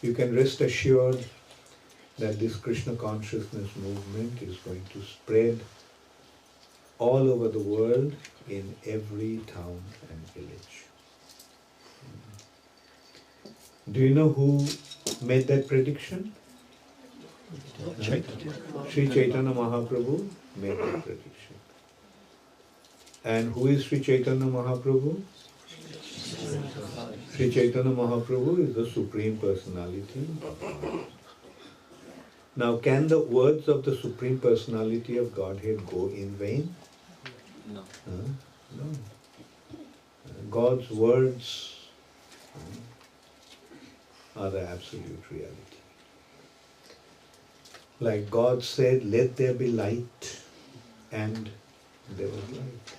you can rest assured that this Krishna consciousness movement is going to spread all over the world in every town and village. Do you know who made that prediction? Sri Chaitanya Mahaprabhu made that prediction. And who is Sri Chaitanya Mahaprabhu? Sri Chaitanya Mahaprabhu is the Supreme Personality of God. Now, can the words of the Supreme Personality of Godhead go in vain? No. No. God's words are the absolute reality. Like God said, let there be light, and there was light.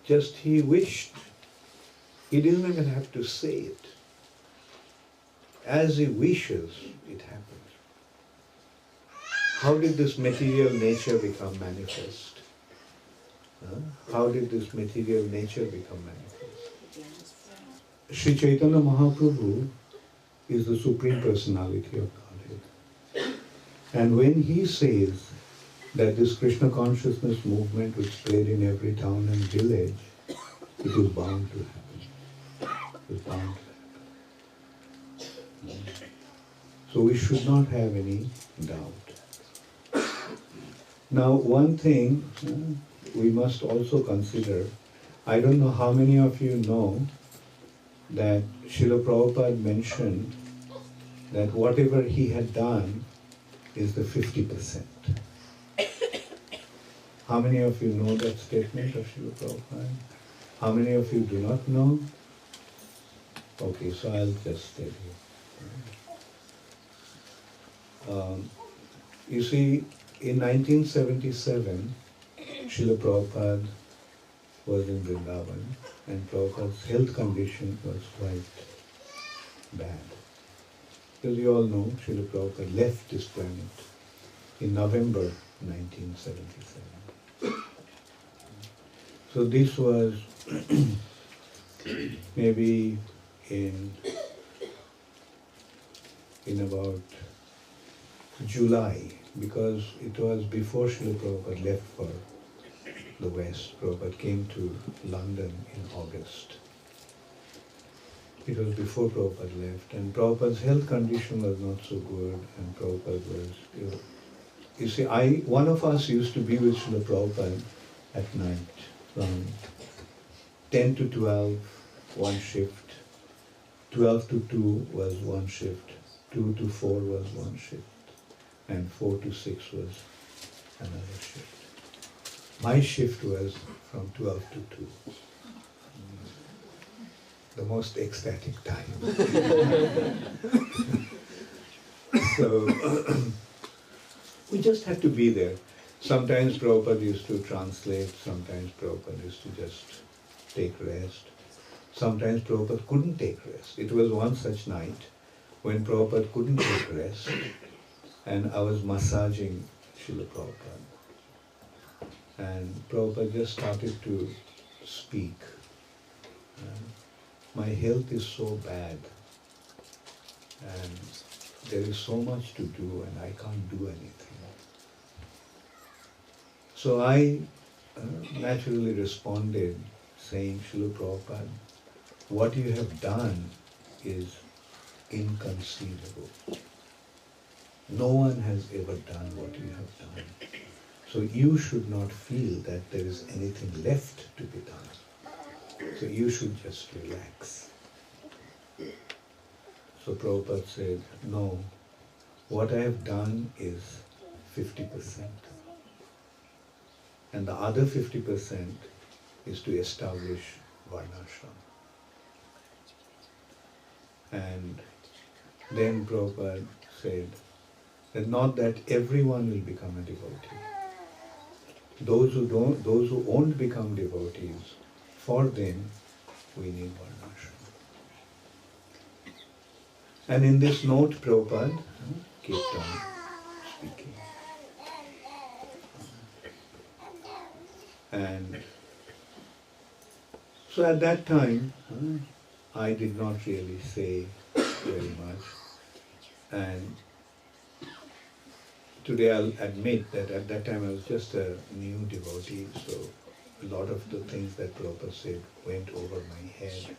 Just He wished. He didn't even have to say it. As He wishes, it happens. How did this material nature become manifest? How did this material nature become manifest? Sri Chaitanya Mahaprabhu is the Supreme Personality of Godhead. And when He says that this Krishna consciousness movement will spread in every town and village, it is bound to happen. It is bound to happen. So we should not have any doubt. Now, one thing we must also consider, I don't know how many of you know that Srila Prabhupada mentioned that whatever he had done is the 50%. How many of you know that statement of Srila Prabhupada? How many of you do not know? Okay, so I'll just tell you. You see, in 1977, Srila Prabhupada was in Vrindavan, and Prabhupada's health condition was quite bad. As you all know, Srila Prabhupada left this planet in November 1977. So this was maybe in about July, because it was before Srila Prabhupada left for the West. Prabhupada came to London in August. It was before Prabhupada left, and Prabhupada's health condition was not so good, and Prabhupada was, you see, one of us used to be with Srila Prabhupada at night, from 10 to 12, one shift, 12 to 2 was one shift, 2 to 4 was one shift, and 4 to 6 was another shift. My shift was from 12 to 2. The most ecstatic time. So, we just had to be there. Sometimes Prabhupada used to translate, sometimes Prabhupada used to just take rest. Sometimes Prabhupada couldn't take rest. It was one such night when Prabhupada couldn't take rest, and I was massaging Srila Prabhupada. And Prabhupada just started to speak. My health is so bad, and there is so much to do, and I can't do anything. So I naturally responded saying, Srila Prabhupada, what you have done is inconceivable. No one has ever done what you have done. So you should not feel that there is anything left to be done. So you should just relax. So Prabhupada said, no, what I have done is 50%. And the other 50% is to establish Varnasrama. And then Prabhupada said that not that everyone will become a devotee. Those who won't become devotees, for them we need Varnasrama. And in this note, Prabhupada kept on speaking. And so at that time, I did not really say very much. And today I'll admit that at that time I was just a new devotee, so a lot of the things that Prabhupada said went over my head.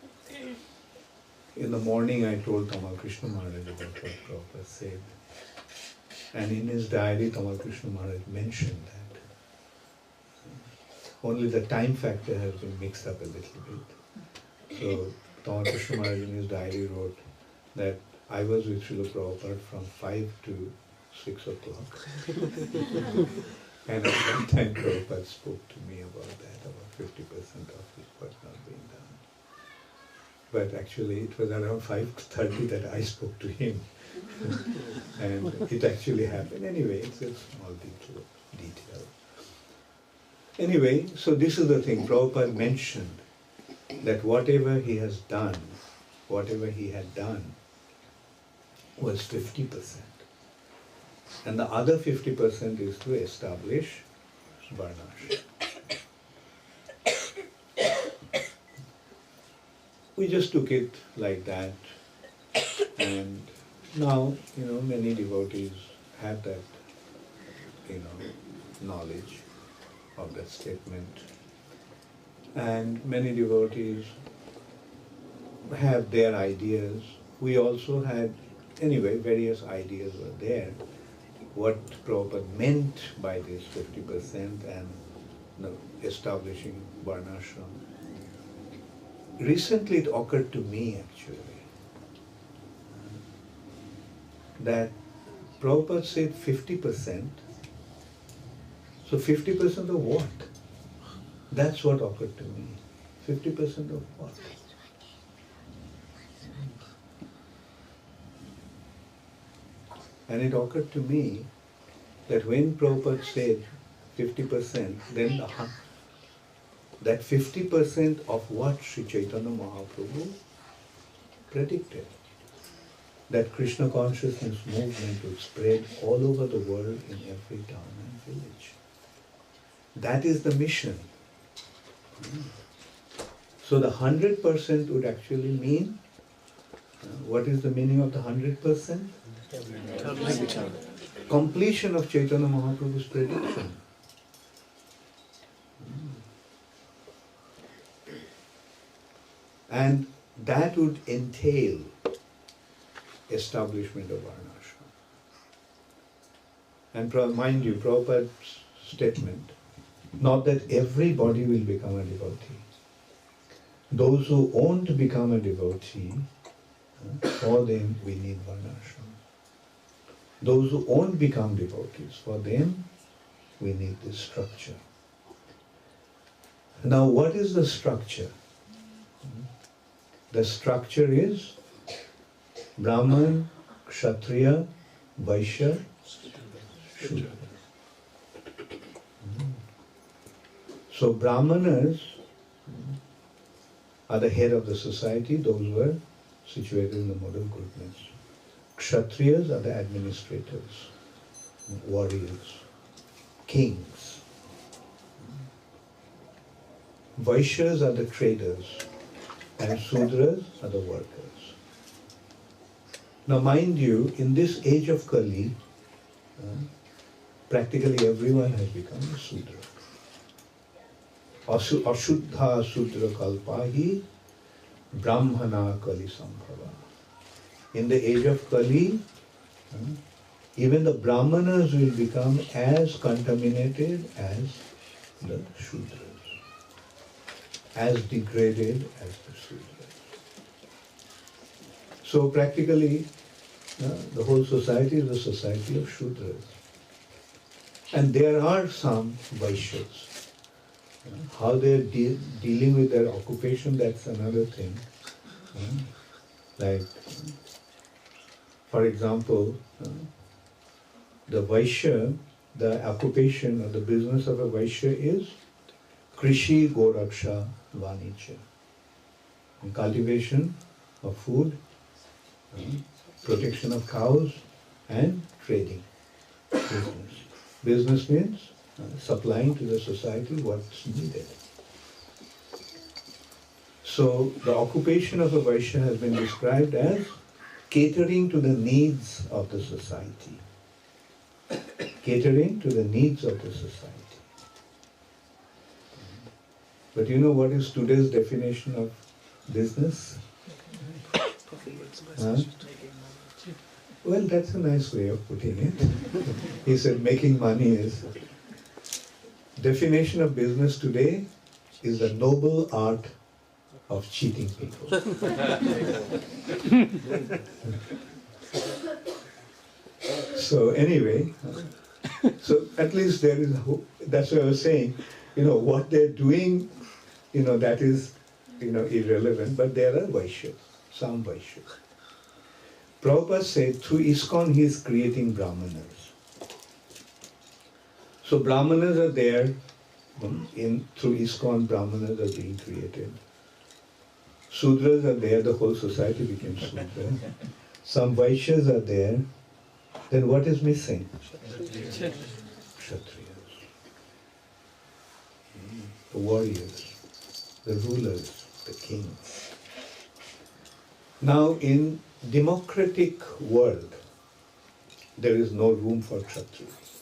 In the morning I told Tamal Krishna Maharaj about what Prabhupada said. And in his diary, Tamal Krishna Maharaj mentioned that. Only the time factor has been mixed up a little bit. So Tamal Krishna Maharaj in his diary wrote that I was with Srila Prabhupada from 5 to 6 o'clock. And at that time Prabhupada spoke to me about that, about 50% of it was not being done. But actually it was around 5:30 that I spoke to him. And it actually happened. Anyway, it's a small detail. Anyway, so this is the thing. Prabhupada mentioned that whatever he has done, whatever he had done, was 50%. And the other 50% is to establish Varnasrama. We just took it like that. And now, many devotees have that, knowledge of that statement. And many devotees have their ideas. We also had, anyway, various ideas were there. What Prabhupada meant by this 50% and establishing Varnasrama. Recently it occurred to me actually that Prabhupada said 50%. So 50% of what? That's what occurred to me. 50% of what? And it occurred to me that when Prabhupada said 50%, then that 50% of what Sri Chaitanya Mahaprabhu predicted. That Krishna consciousness movement would spread all over the world in every town and village. That is the mission. So the 100% would actually mean, what is the meaning of the 100%? Completion of Chaitanya Mahaprabhu's prediction. And that would entail establishment of Varnasrama. And mind you, Prabhupada's statement, not that everybody will become a devotee. Those who want to become a devotee, for them we need Varnasrama. Those who won't become devotees, for them we need this structure. Now what is the structure? The structure is Brahman, Kshatriya, Vaishya, Shudra. So Brahmanas are the head of the society, those who are situated in the model groupness. Kshatriyas are the administrators, warriors, kings. Vaishyas are the traders, and Sudras are the workers. Now mind you, in this age of Kali, practically everyone has become a Sudra. Ashuddha Sudra Kalpahi Brahmana Kali Sambhava. In the age of Kali, even the Brahmanas will become as contaminated as the Shudras, as degraded as the Sudras. So practically, the whole society is a society of Shudras. And there are some Vaishyas. How they are dealing with their occupation, that's another thing. Like, for example, the Vaishya, the occupation or the business of a Vaishya is Krishi Goraksha Vanijya. Cultivation of food, protection of cows, and trading. Business. Business means supplying to the society what's needed. So the occupation of a Vaishya has been described as catering to the needs of the society. Catering to the needs of the society. But you know what is today's definition of business? Huh? Well, that's a nice way of putting it. He said making money is... Definition of business today is the noble art of cheating people. So anyway, so at least there is hope. That's what I was saying. What they're doing, that is, irrelevant, but there are Vaishyas, some Vaishyas. Prabhupada said through ISKCON he is creating Brahmanas. So Brahmanas are there, through ISKCON Brahmanas are being created. Sudras are there, the whole society became Sudra. Some Vaishyas are there. Then what is missing? Kshatriyas. The warriors, the rulers, the kings. Now in democratic world, there is no room for Kshatriyas.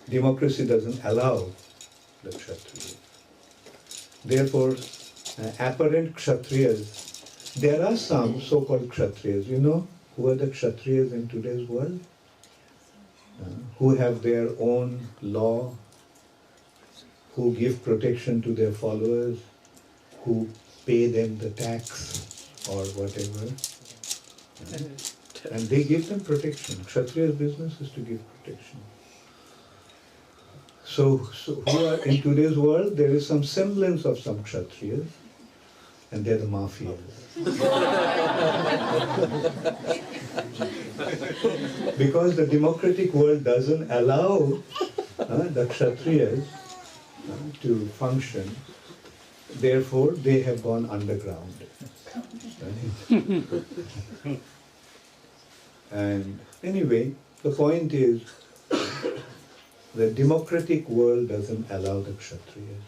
Democracy doesn't allow the Kshatriyas. Therefore, apparent Kshatriyas, there are some so-called Kshatriyas. You know who are the Kshatriyas in today's world? Who have their own law, who give protection to their followers, who pay them the tax or whatever. And they give them protection. Kshatriya's business is to give protection. So who are in today's world, there is some semblance of some Kshatriyas, and they're the mafias. Because the democratic world doesn't allow the Kshatriyas to function, therefore they have gone underground. And anyway, the point is, the democratic world doesn't allow the Kshatriyas.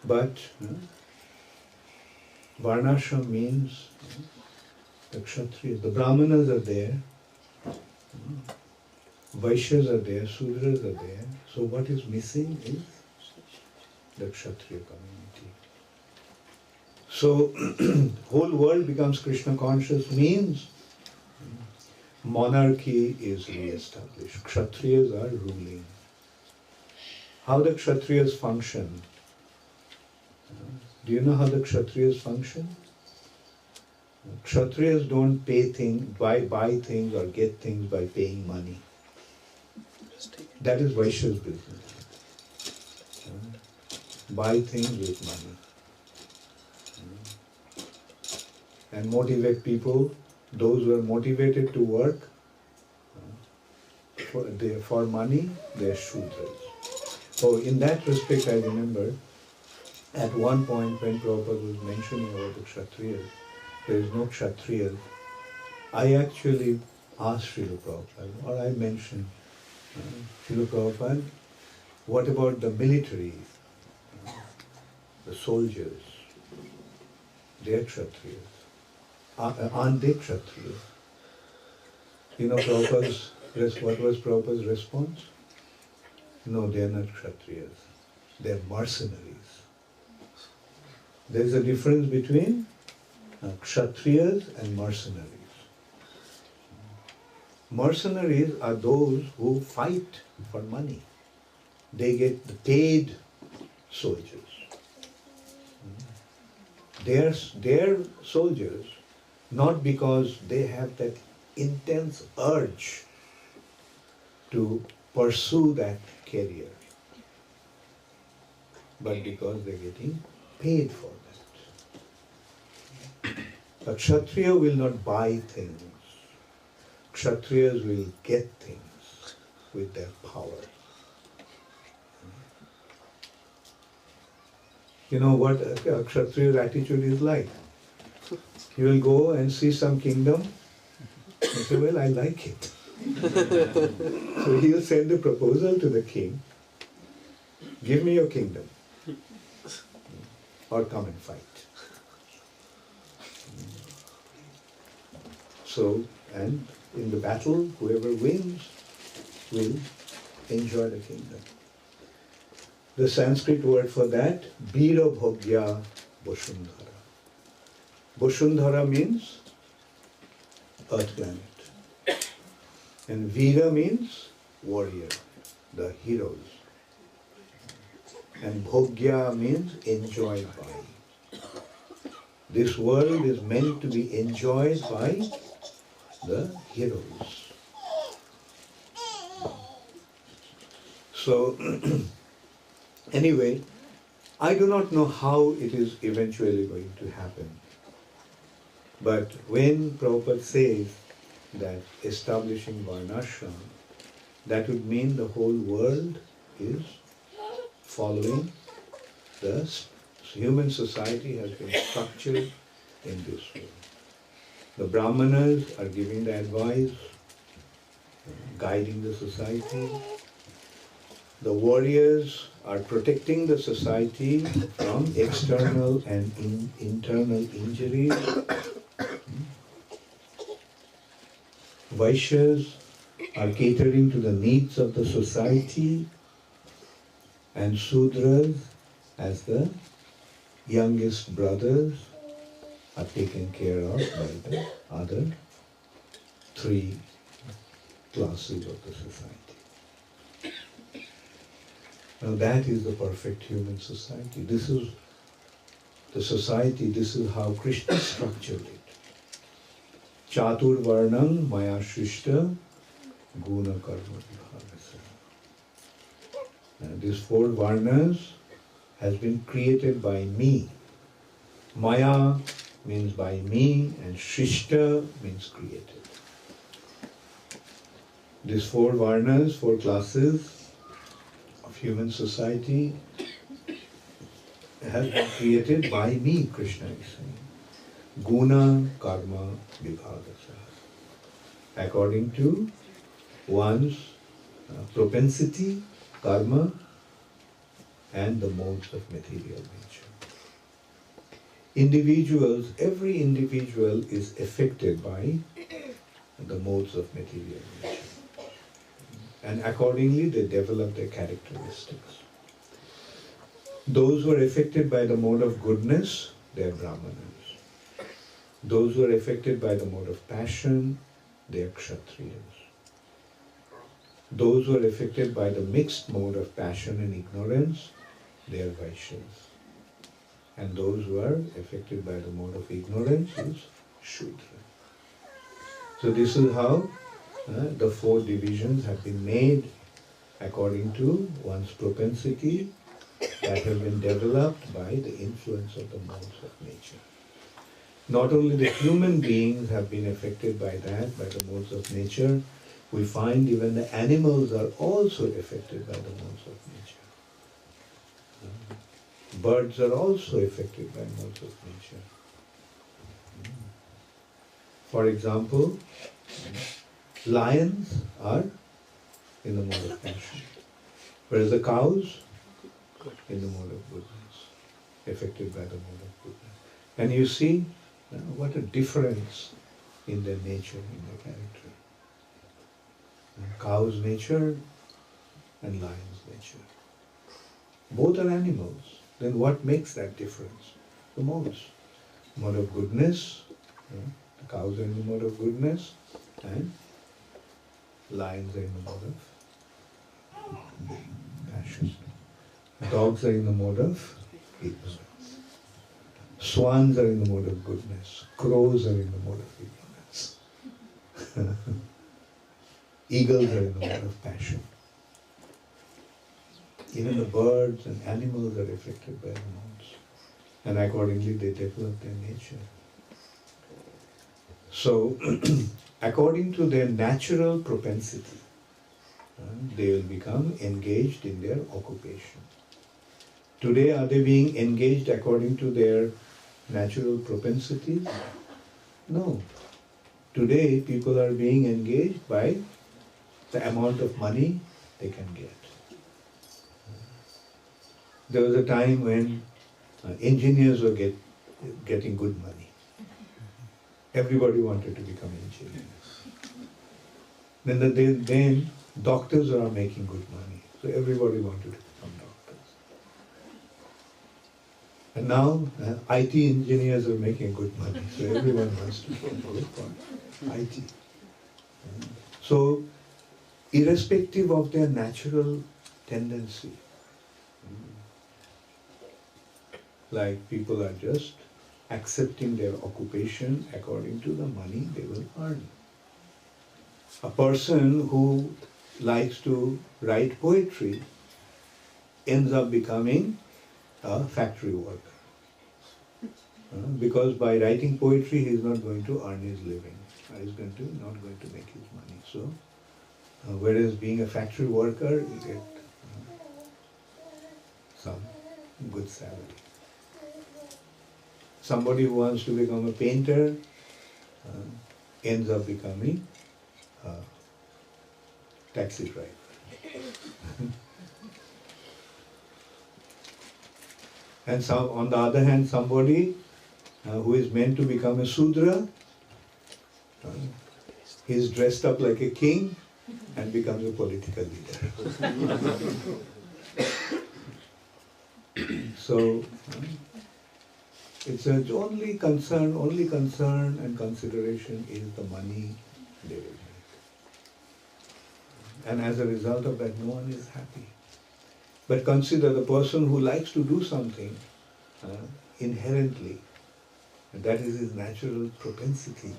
But Varnasrama means the Kshatriyas. The Brahmanas are there, Vaishyas are there, Sudras are there. So what is missing is the Kshatriya community. So whole world becomes Krishna conscious means monarchy is re-established. Kshatriyas are ruling. How the Kshatriyas function? Do you know how the Kshatriyas function? Kshatriyas don't buy things or get things by paying money. That is Vaishya's business. Buy things with money. And motivate people, those who are motivated to work for money, they are Shudras. So in that respect, I remember at one point when Prabhupada was mentioning about the Kshatriyas, there is no Kshatriyas, I actually asked Srila Prabhupada, or I mentioned, Srila Prabhupada, what about the military, the soldiers? They are Kshatriyas. Aren't they Kshatriyas? You know what was Prabhupada's response? No, they are not Kshatriyas. They are mercenaries. There is a difference between Kshatriyas and mercenaries. Mercenaries are those who fight for money. They get the paid soldiers. They are soldiers not because they have that intense urge to pursue that career, but because they're getting paid for that. A Kshatriya will not buy things. Kshatriyas will get things with their power. You know what a Kshatriya's attitude is like? He will go and see some kingdom and say, well, I like it. So he'll send a proposal to the king, give me your kingdom, or come and fight. So, and in the battle, whoever wins will enjoy the kingdom. The Sanskrit word for that, Vira Bhogya Boshundhara. Boshundhara means earth planet. And Vira means warrior, the heroes. And Bhogya means enjoyed by. This world is meant to be enjoyed by the heroes. So, anyway, I do not know how it is eventually going to happen. But when Prabhupada says that establishing Varnasrama, that would mean the whole world is following the human society has been structured in this way. The Brahmanas are giving the advice, guiding the society. The warriors are protecting the society from external and internal injuries. Vaishyas are catering to the needs of the society, and Sudras, as the youngest brothers, are taken care of by the other three classes of the society. Now that is the perfect human society. This is the society, this is how Krishna structured it. Chatur Varnam Maya Shrishta Guna Karma Vibhavasa. These four Varnas has been created by me. Maya means by me and Shrishta means created. These four Varnas, four classes of human society have been created by me, Krishna is saying. Guna, karma, vibhagasa. According to one's propensity, karma, and the modes of material nature. Individuals, every individual is affected by the modes of material nature. And accordingly, they develop their characteristics. Those who are affected by the mode of goodness, they are Brahmanas. Those who are affected by the mode of passion, they are Kshatriyas. Those who are affected by the mixed mode of passion and ignorance, they are Vaishyas. And those who are affected by the mode of ignorance is Shudra. So this is how the four divisions have been made according to one's propensity that has been developed by the influence of the modes of nature. Not only the human beings have been affected by that, by the modes of nature, we find even the animals are also affected by the modes of nature. Birds are also affected by modes of nature. For example, lions are in the mode of passion, whereas the cows in the mode of goodness, affected by the mode of goodness. And you see what a difference in their nature, in their character. Cow's nature and lion's nature. Both are animals. Then what makes that difference? The modes. Mode of goodness, the cows are in the mode of goodness, and lions are in the mode of passion. Dogs are in the mode of ignorance. Swans are in the mode of goodness. Crows are in the mode of ignorance. Eagles are in the mode of passion. Even the birds and animals are affected by the modes. And accordingly they develop their nature. So, according to their natural propensity, they will become engaged in their occupation. Today, are they being engaged according to their natural propensities? No. Today, people are being engaged by the amount of money they can get. There was a time when engineers were getting good money. Everybody wanted to become engineers. Then doctors are making good money, so everybody wanted to become doctors. And now IT engineers are making good money, so everyone wants to go for IT. So, irrespective of their natural tendency, like people are just accepting their occupation according to the money they will earn. A person who likes to write poetry ends up becoming a factory worker. Because by writing poetry he is not going to earn his living. He is not going to make his money. So, whereas being a factory worker, you get some good salary. Somebody who wants to become a painter ends up becoming a taxi driver. And on the other hand, somebody who is meant to become a Sudra, he is dressed up like a king and becomes a political leader. So, it's only concern and consideration is the money they will make. And as a result of that, no one is happy. But consider the person who likes to do something inherently, and that is his natural propensity,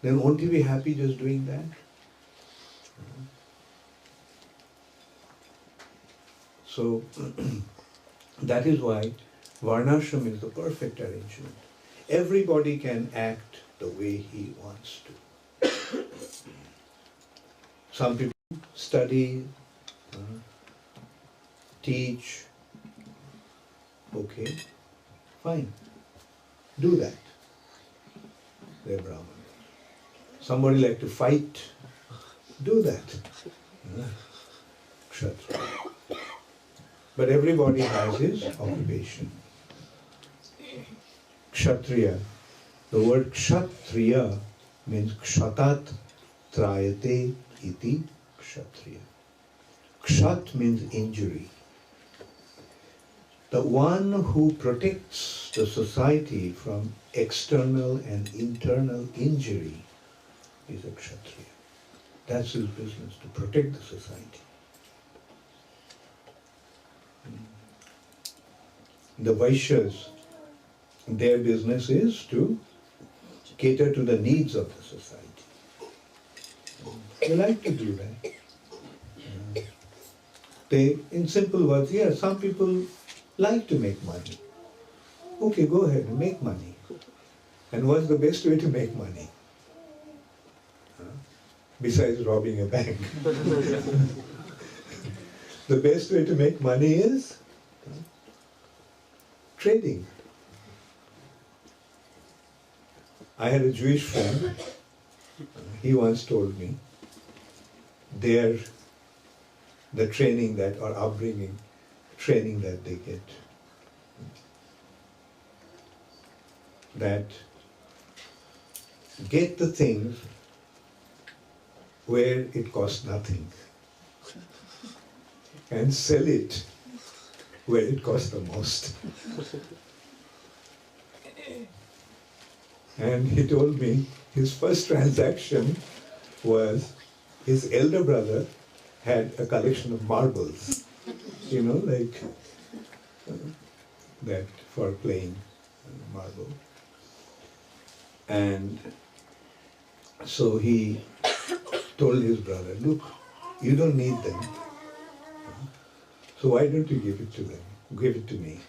then won't he be happy just doing that? So, that is why Varnasrama is the perfect arrangement. Everybody can act the way he wants to. Some people study, teach, okay, fine, do that. They're Brahmanas. Somebody like to fight, do that. Kshatriya. But everybody has his occupation. Kshatriya. The word Kshatriya means Kshatat Trayate iti Kshatriya. Kshat means injury. The one who protects the society from external and internal injury is a Kshatriya. That's his business, to protect the society. The Vaishyas, their business is to cater to the needs of the society. They like to do that. They, in simple words, yeah, some people like to make money. Okay, go ahead and make money. And what's the best way to make money? Besides robbing a bank. The best way to make money is trading. I had a Jewish friend, he once told me, the training that, or upbringing, training that they get, that get the things where it costs nothing and sell it where it costs the most. And he told me his first transaction was his elder brother had a collection of marbles, like that for playing marble. And so he told his brother, look, you don't need them. So why don't you give it to them? Give it to me.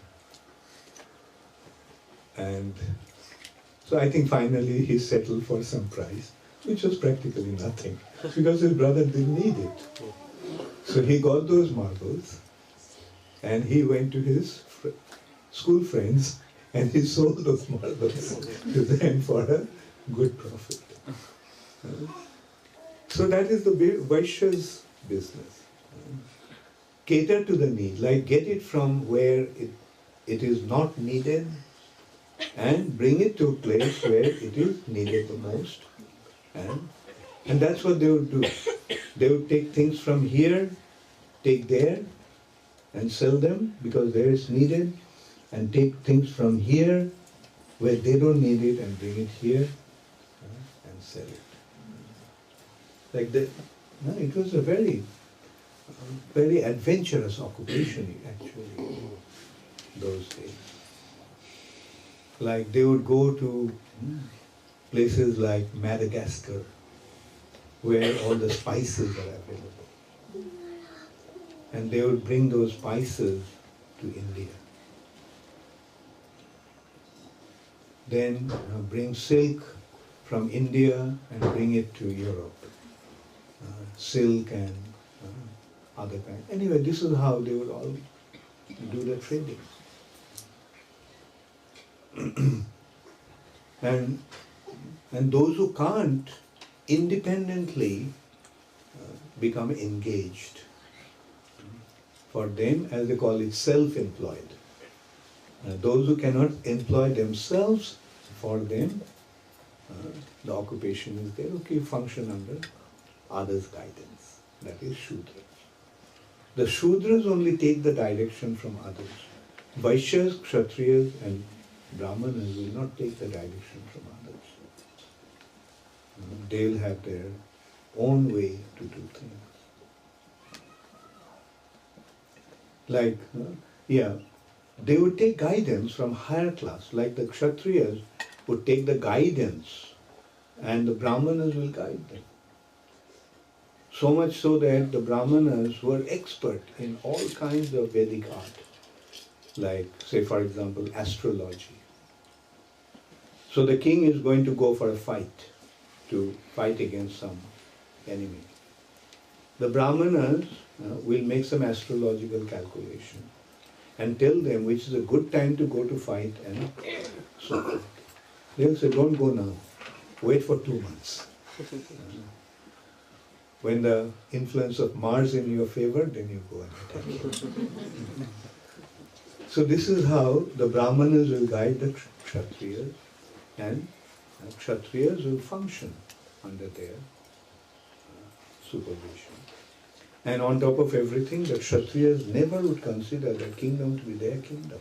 And so I think finally he settled for some price, which was practically nothing, because his brother didn't need it. So he got those marbles, and he went to his school friends, and he sold those marbles to them for a good profit. So that is the Vaishya's business. Cater to the need, like get it from where it is not needed and bring it to a place where it is needed the most. And that's what they would do. They would take things from here, take there, and sell them because there it's needed, and take things from here where they don't need it and bring it here and sell it. Like that. No, it was a very adventurous occupation actually those days. Like they would go to places like Madagascar where all the spices are available. And they would bring those spices to India. Then bring silk from India and bring it to Europe. Silk and other kinds. Anyway, this is how they would all do the trading. And those who can't independently become engaged. For them, as they call it, self-employed. Those who cannot employ themselves, for them, the occupation is there. Okay, function under others' guidance. That is Shudras. The Shudras only take the direction from others. Vaishyas, Kshatriyas and Brahmanas will not take the direction from others. They'll have their own way to do things. Like, they would take guidance from higher class, like the Kshatriyas would take the guidance and the Brahmanas will guide them. So much so that the Brahmanas were expert in all kinds of Vedic art, like, say for example, astrology. So the king is going to go for a fight, to fight against some enemy. The Brahmanas will make some astrological calculation and tell them which is a good time to go to fight and so forth. They'll say, don't go now, wait for 2 months. When the influence of Mars in your favor, then you go and attack. So this is how the Brahmanas will guide the Kshatriyas, and Kshatriyas will function under their supervision. And on top of everything, the Kshatriyas never would consider the kingdom to be their kingdom.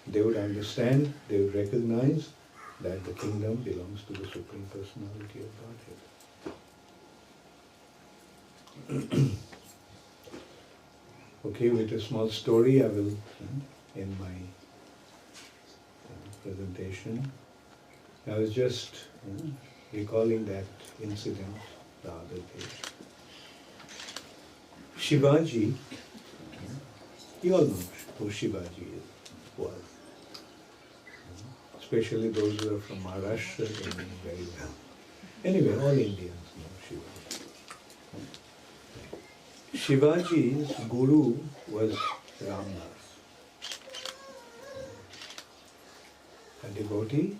They would understand, they would recognize that the kingdom belongs to the Supreme Personality of Godhead. Okay, with a small story, I will end my presentation. I was just recalling that incident the other day. Shivaji, you all know who Shivaji was. Especially those who are from Maharashtra, they know very well. Anyway, all Indians know Shivaji. Shivaji's guru was Ramdas, a devotee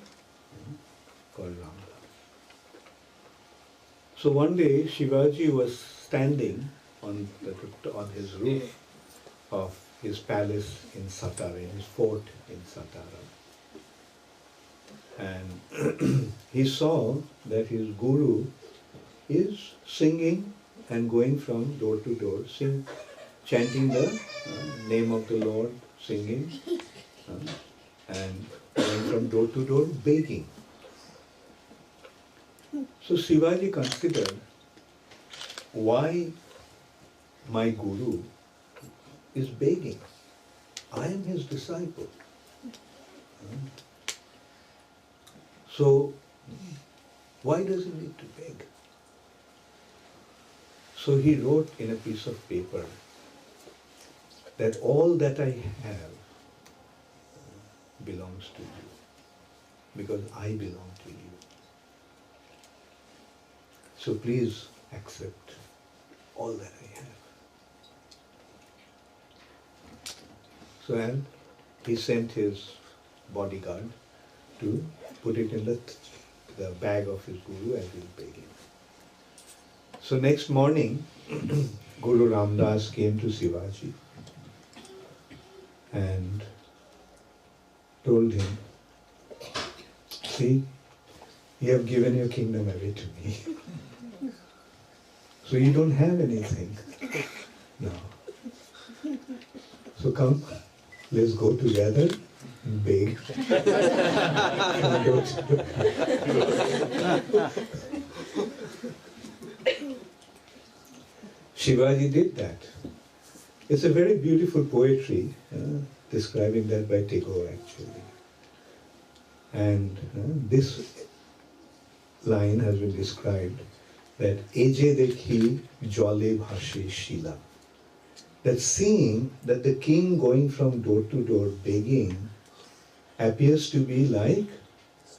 called Ramdas. So one day Shivaji was standing on his roof of his palace in Satara, in his fort in Satara. And he saw that his guru is singing and going from door to door, chanting the name of the Lord, singing, and going from door to door, begging. So Shivaji considered, why my guru is begging? I am his disciple. So why does he need to beg? So he wrote in a piece of paper that all that I have belongs to you, because I belong to you. So please accept all that I have. So and he sent his bodyguard to put it in the bag of his guru as he was begging. So next morning, Guru Ramdas came to Shivaji and told him, see, you have given your kingdom away to me. So you don't have anything now. So come, let's go together and beg. Shivaji did that. It's a very beautiful poetry, describing that by Tagore actually. And this line has been described that Eje dekhi jole bhashe shila. That seeing that the king going from door to door begging appears to be like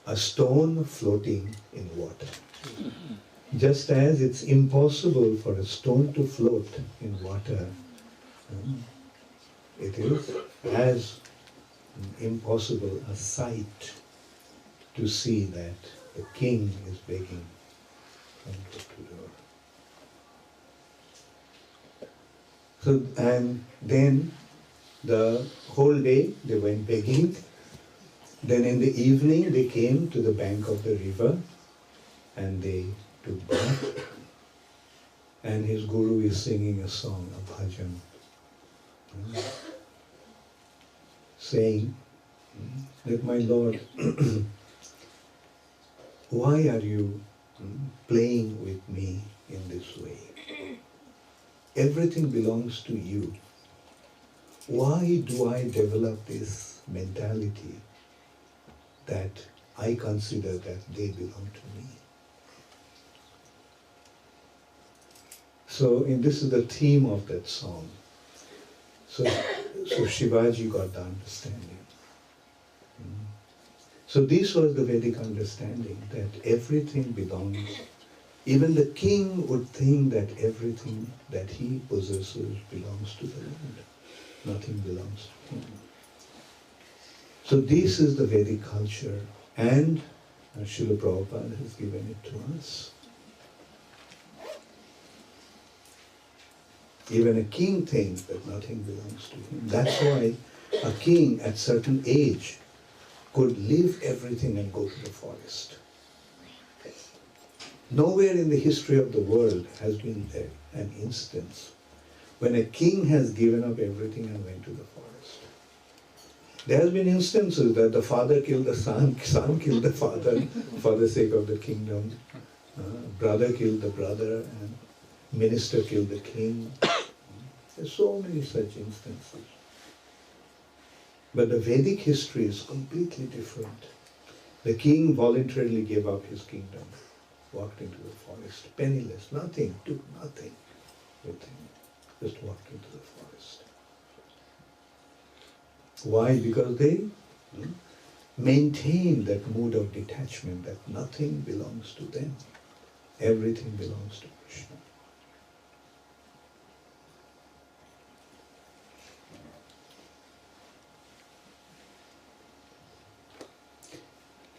a stone floating in water. Just as it's impossible for a stone to float in water, it is as impossible a sight to see that the king is begging from door to door. So, and then the whole day they went begging. Then in the evening they came to the bank of the river and they took bath. And his guru is singing a song, a bhajan, saying that, my Lord, why are you playing with me in this way? Everything belongs to you. Why do I develop this mentality that I consider that they belong to me? So, this is the theme of that song. So Shivaji got the understanding. So this was the Vedic understanding, that everything belongs. Even the king would think that everything that he possesses belongs to the Lord. Nothing belongs to him. So this is the Vedic culture, and Srila Prabhupada has given it to us. Even a king thinks that nothing belongs to him. That's why a king at certain age could leave everything and go to the forest. Nowhere in the history of the world has been there an instance when a king has given up everything and went to the forest. There has been instances that the father killed the son killed the father for the sake of the kingdom, brother killed the brother, and minister killed the king. There's so many such instances. But the Vedic history is completely different. The king voluntarily gave up his kingdom, walked into the forest, penniless, nothing, took nothing with him, just walked into the forest. Why? Because they maintain that mood of detachment, that nothing belongs to them, everything belongs to Krishna.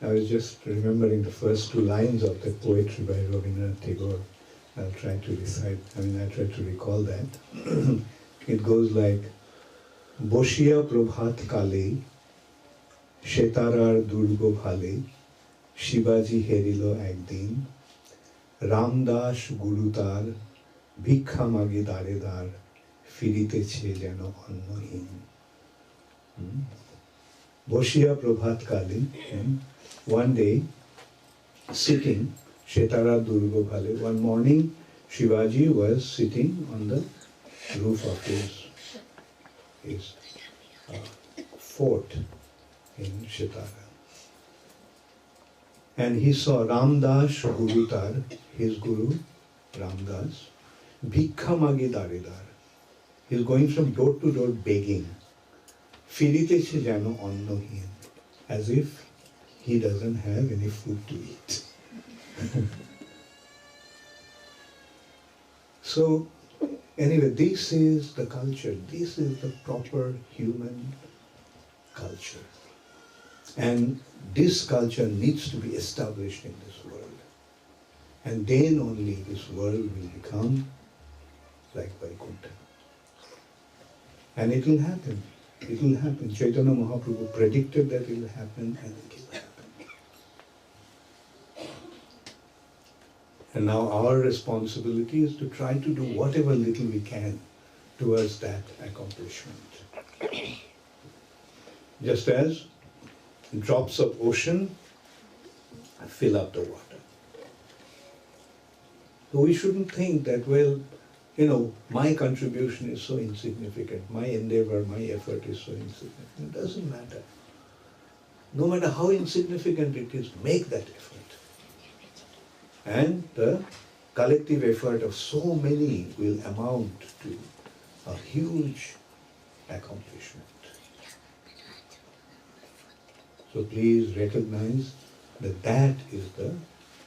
I was just remembering the first two lines of the poetry by Rabindranath Tagore. I'll try to recite, I try to recall that. It goes like, Boshiya Prabhat Kale, Shetarar Durgo Bhale, Shivaji Herilo Ekdin, Ramdas Gurutar, Bhikkha Magi Daredar, Firiteche Jeno Annohin. Boshiya Prabhat Kale, one day, sitting, Shetara Durga Bhale, one morning, Shivaji was sitting on the roof of his fort in Shetara. And he saw Ramdas Gurutar, his guru, Ramdas, Bhikkha Magi Daredar. He's going from door to door begging. Firiteche Jano Annohin, as if he doesn't have any food to eat. So, anyway, this is the culture. This is the proper human culture. And this culture needs to be established in this world. And then only this world will become like Vaikuntha. And it will happen. It will happen. Chaitanya Mahaprabhu predicted that it will happen, and it will happen. And now our responsibility is to try to do whatever little we can towards that accomplishment. Just as drops of ocean fill up the water. So we shouldn't think that, well, my contribution is so insignificant, my endeavor, my effort is so insignificant. It doesn't matter. No matter how insignificant it is, make that effort. And the collective effort of so many will amount to a huge accomplishment. So please recognize that that is the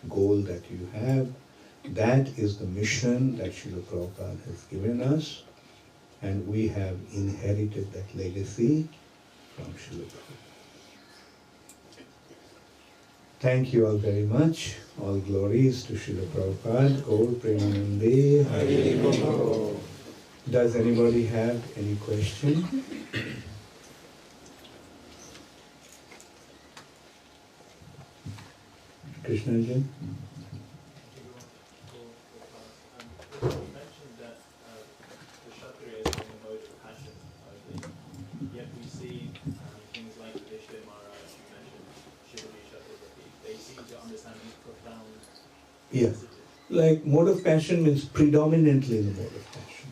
goal that you have. That is the mission that Srila Prabhupada has given us, and we have inherited that legacy from Srila Prabhupada. Thank you all very much. All glories to Srila Prabhupada. Gaur Premanande. Hari Bol. Does anybody have any question? Krishnajan? Yeah, like mode of passion means predominantly in the mode of passion.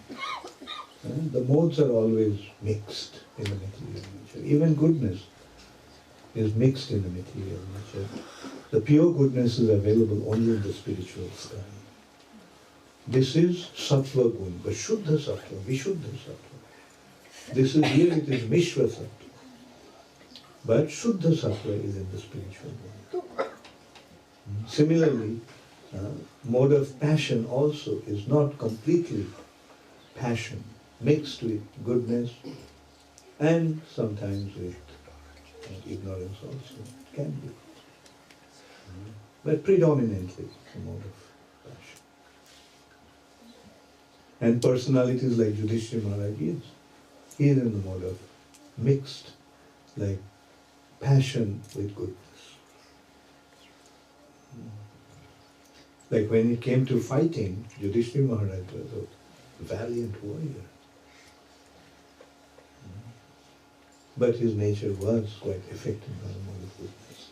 The modes are always mixed in the material nature. Even goodness is mixed in the material nature. The pure goodness is available only in the spiritual sky. This is sattva gun, but shuddha sattva, vishuddha sattva. This is here, it is mishra sattva. But shuddha sattva is in the spiritual world. Similarly, mode of passion also is not completely passion, mixed with goodness and sometimes with ignorance also. It can be. But predominantly the mode of passion. And personalities like Yudhishthira Maharaj, yes, he is in the mode of mixed, like passion with goodness. Like when it came to fighting, Yudhishthira Maharaj was a valiant warrior. But his nature was quite affected by the mode of goodness.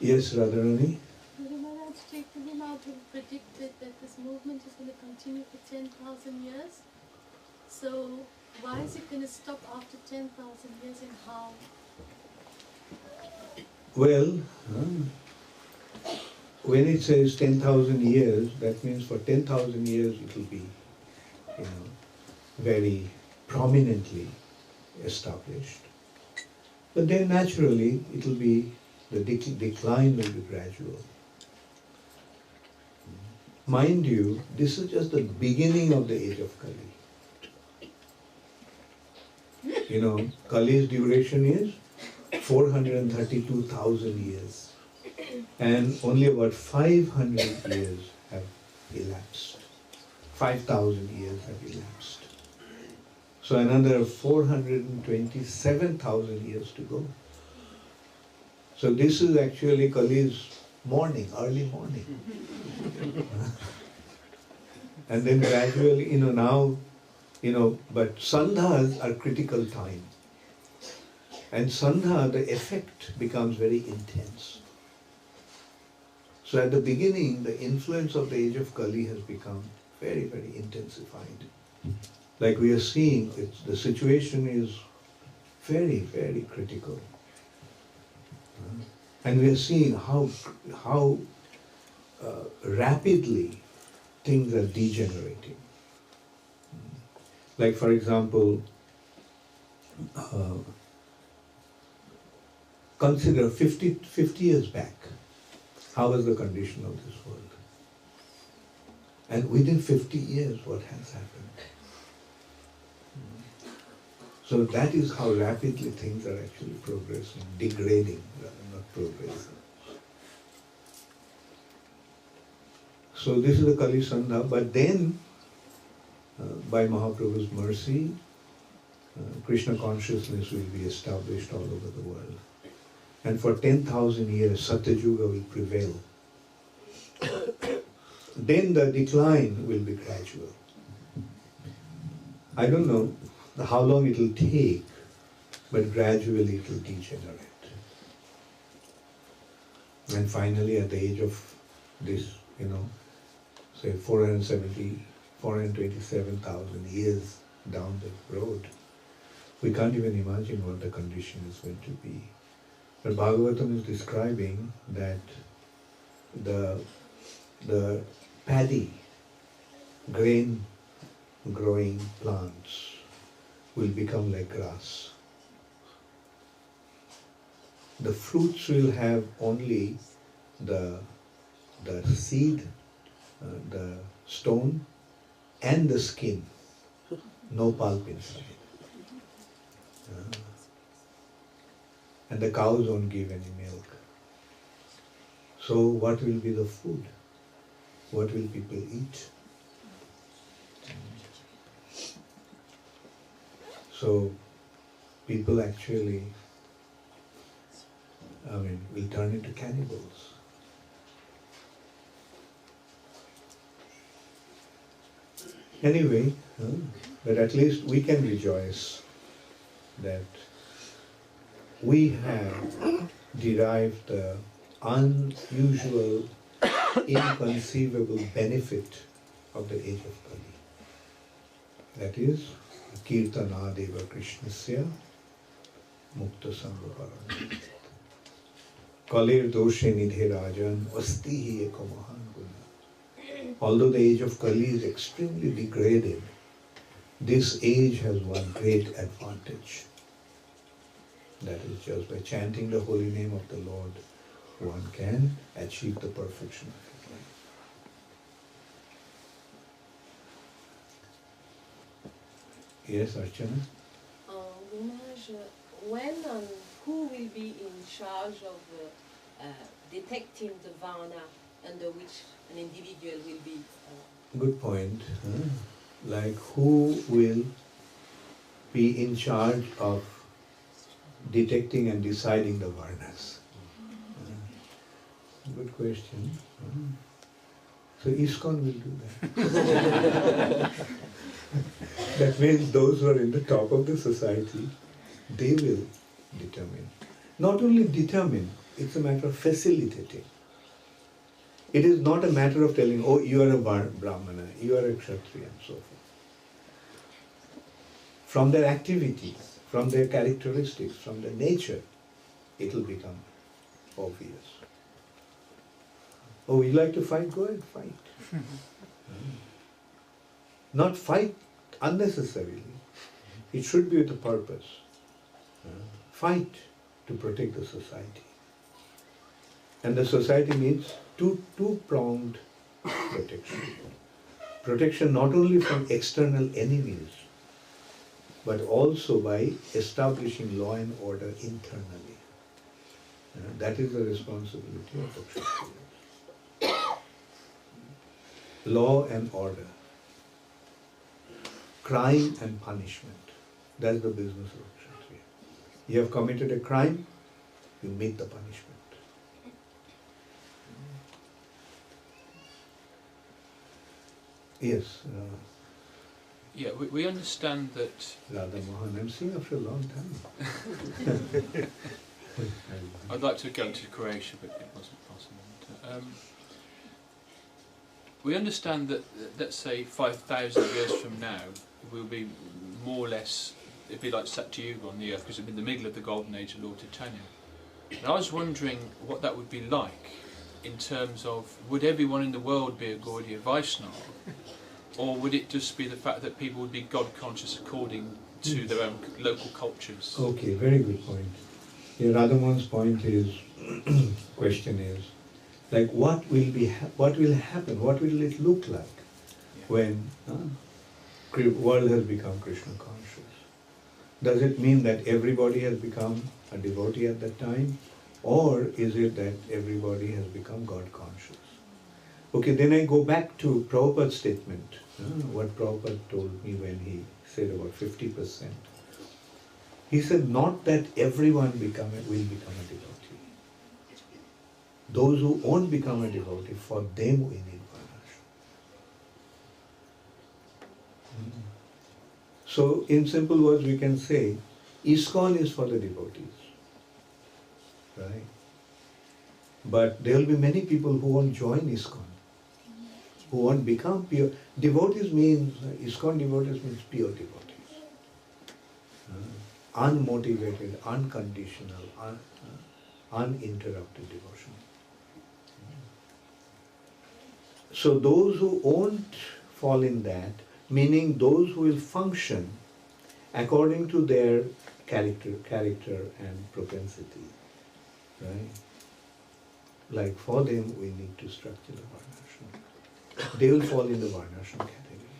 Yes, Radharani? Guru Maharaj, Chaitanya Mahaprabhu predicted that this movement is going to continue for 10,000 years. So why is it going to stop after 10,000 years, and how? Well, when it says 10,000 years, that means for 10,000 years it will be, very prominently established. But then naturally it will be, the decline will be gradual. Mind you, this is just the beginning of the age of Kali. Kali's duration is 432,000 years. And only about 500 years have elapsed. 5,000 years have elapsed. So another 427,000 years to go. So this is actually Kali's morning, early morning. And then gradually, but sandhas are critical time. And sandha, the effect becomes very intense. So at the beginning, the influence of the age of Kali has become very, very intensified. Like we are seeing, the situation is very, very critical. And we are seeing how rapidly things are degenerating. Like for example, consider 50 years back, how was the condition of this world? And within 50 years, what has happened? So that is how rapidly things are actually progressing, degrading, rather not progressing. So this is the Kali Sandha, but then by Mahaprabhu's mercy, Krishna consciousness will be established all over the world. And for 10,000 years, Satyuga will prevail. Then the decline will be gradual. I don't know how long it will take, but gradually it will degenerate. And finally, at the age of this, say 427,000 years down the road, we can't even imagine what the condition is going to be. But Bhagavatam is describing that the paddy, grain growing plants will become like grass. The fruits will have only the seed, the stone and the skin, no pulp inside. And the cows won't give any milk. So what will be the food? What will people eat? So people actually, will turn into cannibals. Anyway, but at least we can rejoice that we have derived the unusual, inconceivable benefit of the age of Kali. That is, Kirtanadeva Krishnasya Mukta Sangha Kalir Doshe Nidhe Rajan Vastihi Eko Mahan Guna. Although the age of Kali is extremely degraded, this age has one great advantage. That is, just by chanting the holy name of the Lord, one can achieve the perfection of his life. Yes, Archana? When and who will be in charge of detecting the Varna under which an individual will be? Good point. Like, who will be in charge of detecting and deciding the Varnas? Good question. So ISKCON will do that. That means those who are in the top of the society, they will determine. Not only determine, it's a matter of facilitating. It is not a matter of telling, oh, you are a Brahmana, you are a Kshatriya, and so forth. From their activities, from their characteristics, from their nature, it will become obvious. Oh, you like to fight? Go ahead, fight. Not fight unnecessarily. It should be with a purpose. Fight to protect the society. And the society needs two-pronged protection. Protection not only from external enemies, but also by establishing law and order internally. That is the responsibility of the Kshatriyas. Law and order. Crime and punishment. That's the business of Kshatriya. You have committed a crime, you meet the punishment. Yes. Yeah, we understand that. Radha Mohan, I'm seeing after a long time. I'd like to go to Croatia, but it wasn't possible. We understand that, let's say, 5,000 years from now, we'll be more or less, it'd be like Satyuga on the earth, because it'd be in the middle of the golden age of Lord Chaitanya. And I was wondering what that would be like in terms of, would everyone in the world be a Gaudiya Vaishnava? Or would it just be the fact that people would be God conscious according to their own local cultures? Okay, very good point. Yeah, Radhamohan's point is, question is, like what will happen? What will it look like when world has become Krishna conscious? Does it mean that everybody has become a devotee at that time? Or is it that everybody has become God conscious? Okay, then I go back to Prabhupada's statement, what Prabhupada told me when he said about 50%. He said, not that everyone will become a devotee. Those who won't become a devotee, for them we need Varnasrama. So, in simple words, we can say, ISKCON is for the devotees, right? But there will be many people who won't join ISKCON, who won't become pure. Devotees means, ISKCON devotees means pure devotees. Unmotivated, unconditional, uninterrupted devotion. So those who won't fall in that, meaning those who will function according to their character and propensity, right? Like for them, we need to structure the Varnasrama. They will fall in the Varnasrama category.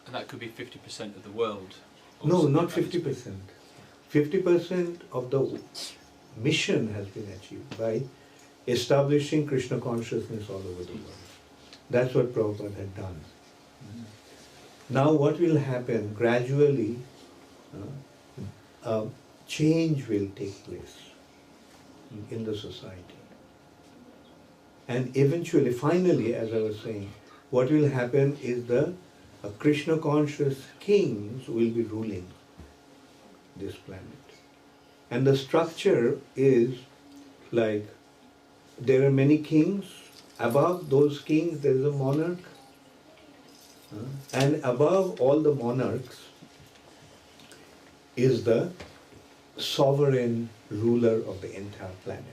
And that could be 50% of the world. No, not 50%. 50% of the mission has been achieved by establishing Krishna consciousness all over the world. That's what Prabhupada had done. Now what will happen, gradually, change will take place in the society. And eventually, finally, as I was saying, what will happen is the Krishna conscious kings will be ruling this planet. And the structure is like, there are many kings. Above those kings there is a monarch. And above all the monarchs is the sovereign ruler of the entire planet.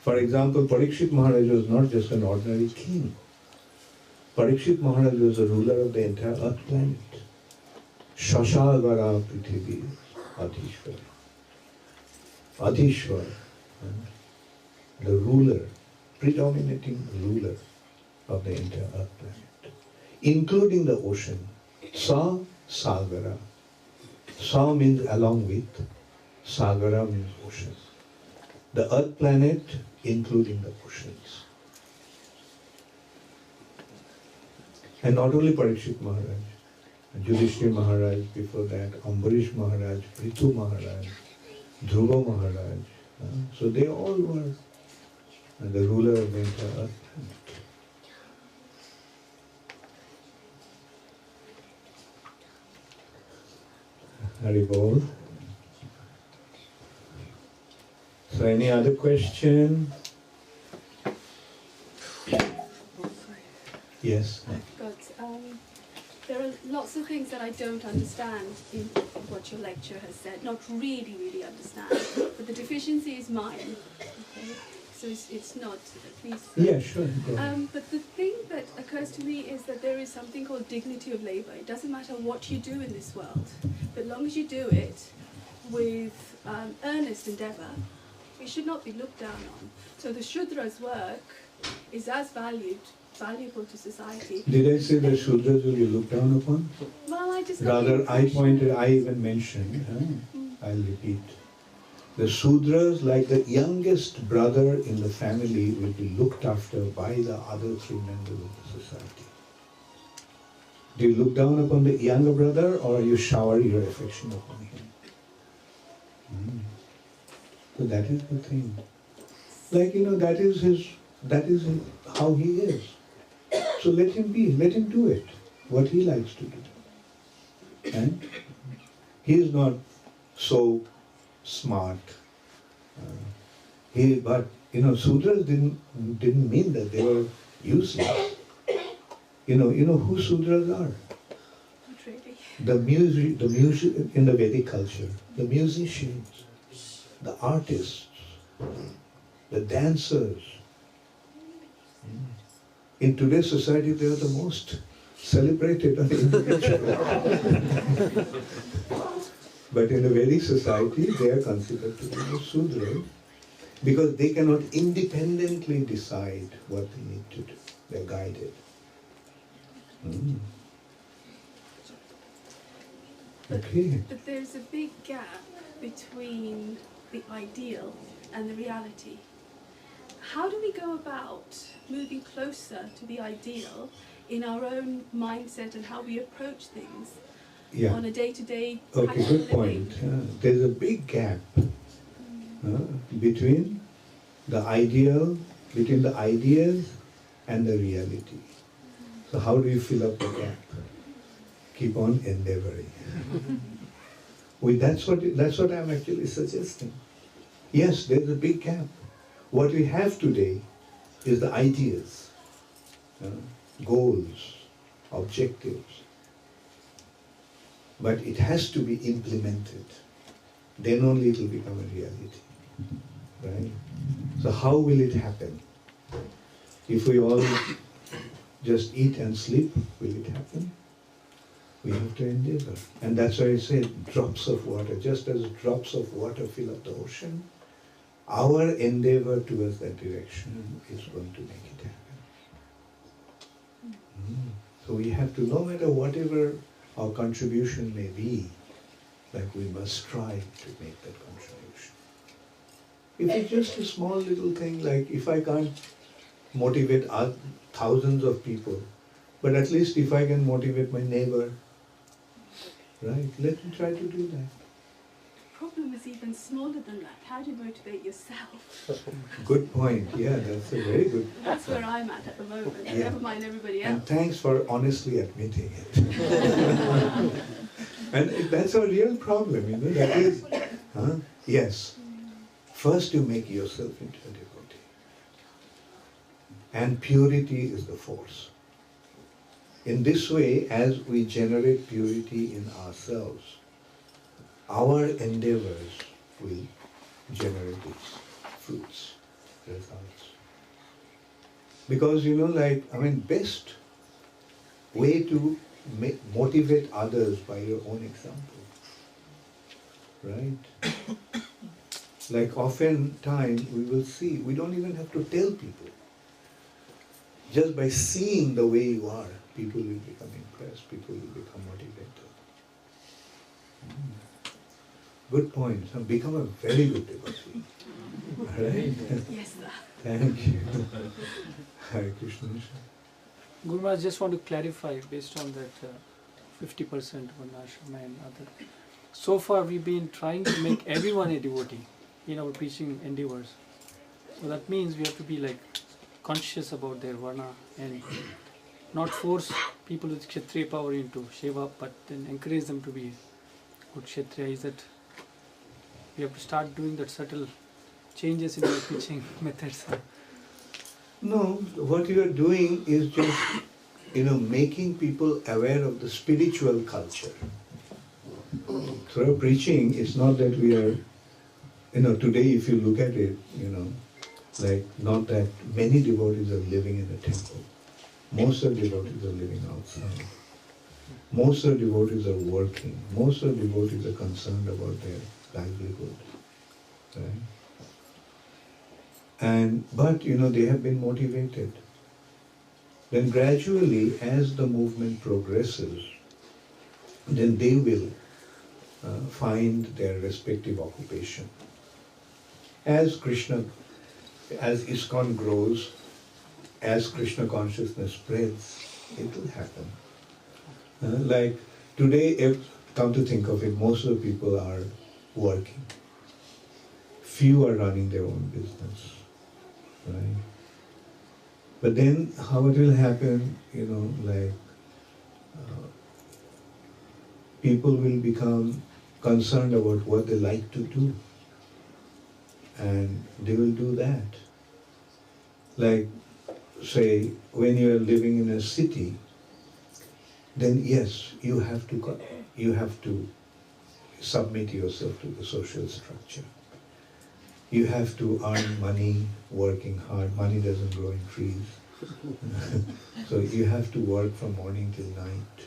For example, Parikshit Maharaj was not just an ordinary king. Parikshit Maharaj was the ruler of the entire earth planet. Shashagara Prithvi Adhishwar. Adhishwar, the ruler, predominating ruler of the entire earth planet, including the ocean. Sa Sagara. Sa means along with, Sagara means ocean. The earth planet, including the oceans. And not only Parikshit Maharaj, Yudhishthir Maharaj, before that, Ambarish Maharaj, Prithu Maharaj, Dhruva Maharaj. So they all were the ruler of the entire earth planet. Haribol. So any other question? Yes. There are lots of things that I don't understand in what your lecture has said. Not really understand, but the deficiency is mine. Okay, so it's not. Please. Yeah, sure. But the thing that occurs to me is that there is something called dignity of labor. It doesn't matter what you do in this world, but as long as you do it with earnest endeavor, it should not be looked down on. So the Shudra's work is as valuable to society. Did I say that Shudras will be looked down upon? Well, I just rather, I even mentioned, I'll repeat. The Sudras, like the youngest brother in the family, will be looked after by the other three members of the society. Do you look down upon the younger brother, or you shower your affection upon him? So that is the thing. Like, that is how he is. So let him be, let him do it, what he likes to do. And he is not so smart. But Sudras didn't mean that they were useless. You know who Sudras are? Not really. The music in the Vedic culture, the musicians, the artists, the dancers. In today's society, they are the most celebrated and individual. But in the Vedic society, they are considered to be the Sudras because they cannot independently decide what they need to do. They are guided. Okay. But there's a big gap between the ideal and the reality. How do we go about moving closer to the ideal in our own mindset and how we approach things on a day-to-day Okay, practical good point. living? There's a big gap between the ideal, between the ideas and the reality. So how do you fill up the gap? Keep on endeavoring. That's what I'm actually suggesting. Yes, there's a big gap. What we have today is the ideas, goals, objectives. But it has to be implemented. Then only it will become a reality. Right? So how will it happen? If we all just eat and sleep, will it happen? We have to endeavor. And that's why I said drops of water. Just as drops of water fill up the ocean, our endeavor towards that direction is going to make it happen. So we have to, no matter whatever our contribution may be, like we must strive to make that contribution. If it's just a small little thing, like if I can't motivate thousands of people, but at least if I can motivate my neighbor, right, let me try to do that. The problem is even smaller than that. How do you motivate yourself? Good point. Yeah, that's a very good. That's where I'm at the moment. Yeah. Never mind everybody else. And thanks for honestly admitting it. And that's a real problem, that is, yes. First you make yourself into a devotee. And purity is the force. In this way, as we generate purity in ourselves, our endeavors will generate these fruits, results. Because, best way to motivate others by your own example, right? Like oftentimes we will see, we don't even have to tell people. Just by seeing the way you are, people will become impressed, people will become motivated. Good point. So become a very good devotee. Alright? Yes, sir. Thank you. Hare Krishna. Guru Maharaj, just want to clarify based on that 50% Varnasrama and other. So far we've been trying to make everyone a devotee in our preaching endeavors. So that means we have to be like conscious about their Varna and not force people with Kshatriya power into Shiva, but then encourage them to be good Kshatriya. Is that we have to start doing that subtle changes in our preaching methods? No, what you are doing is just, making people aware of the spiritual culture. Through preaching, it's not that we are, today if you look at it, not that many devotees are living in a temple. Most of devotees are living outside. Most of devotees are working. Most of devotees are concerned about their livelihood. Right? But they have been motivated. Then gradually, as the movement progresses, then they will find their respective occupation. As ISKCON grows, as Krishna consciousness spreads, it will happen. Like today, come to think of it, most of the people are working. Few are running their own business. Right? But then how it will happen, people will become concerned about what they like to do. And they will do that. Like, say, when you are living in a city, then yes, you have to submit yourself to the social structure. You have to earn money, working hard. Money doesn't grow in trees. So you have to work from morning till night.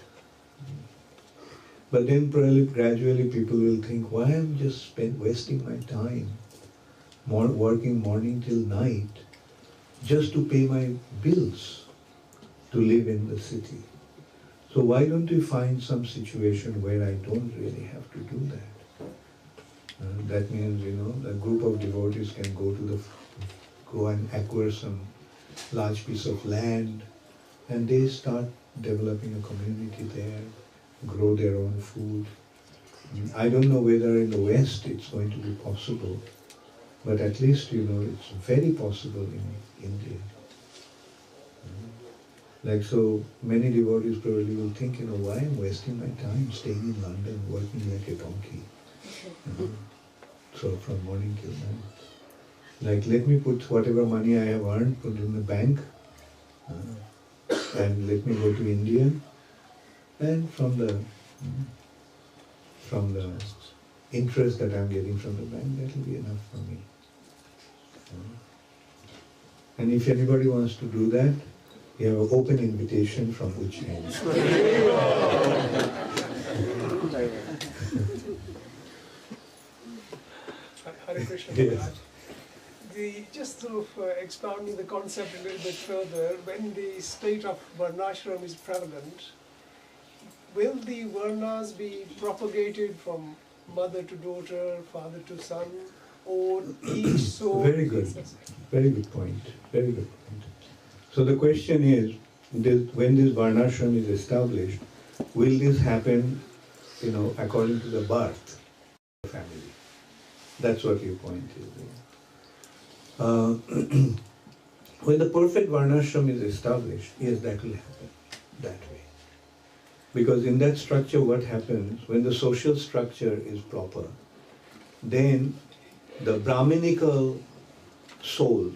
But then gradually people will think, why am I just wasting my time working morning till night just to pay my bills to live in the city? So So why don't we find some situation where I don't really have to do that? That means, a group of devotees can go and acquire some large piece of land, and they start developing a community there, grow their own food. I don't know whether in the West it's going to be possible, but at least, it's very possible in India. Like so many devotees probably will think, why I'm wasting my time staying in London, working like a donkey. So from morning till night. Like, let me put whatever money I have earned, put it in the bank, and let me go to India, and from the interest that I'm getting from the bank, that will be enough for me. And if anybody wants to do that, you have an open invitation from Ujjain. Hare Krishna. Yes. Just sort of expounding the concept a little bit further, when the state of Varnasrama is prevalent, will the Varnas be propagated from mother to daughter, father to son, or each soul? Very good. Very good point. Very good point. So the question is, when this Varnashram is established, will this happen, according to the birth of the family? That's what your point is. When the perfect Varnashram is established, yes, that will happen that way. Because in that structure, what happens, when the social structure is proper, then the Brahminical souls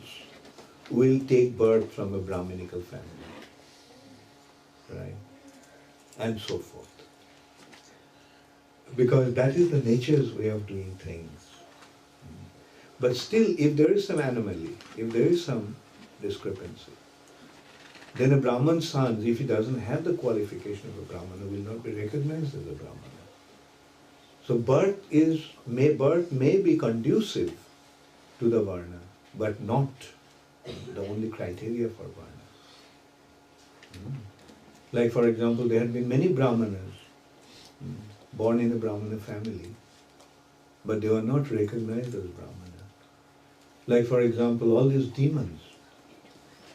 will take birth from a Brahminical family, right? And so forth. Because that is the nature's way of doing things. But still, if there is some anomaly, if there is some discrepancy, then a Brahman's son, if he doesn't have the qualification of a Brahmana, will not be recognized as a Brahmana. So birth may be conducive to the Varna, but not the only criteria for Varna. Like for example, there had been many Brahmanas born in a Brahmana family, but they were not recognized as Brahmana. Like for example, all these demons,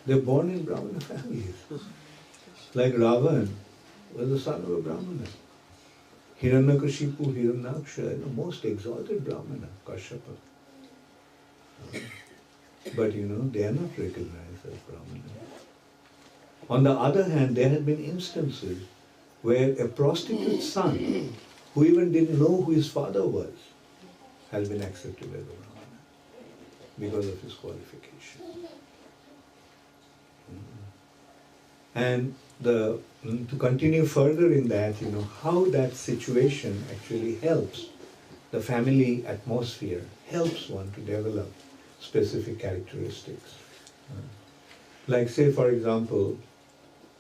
they're born in Brahmana families. Like Ravan was the son of a Brahmana. Hiranyakashipu, Hiranyaksha, the most exalted Brahmana, Kashyapa. But they are not recognized as Brahmana. On the other hand, there had been instances where a prostitute's son, who even didn't know who his father was, has been accepted as a Brahmana because of his qualification. And to continue further in that, how that situation actually helps the family atmosphere, helps one to develop specific characteristics. Like say for example,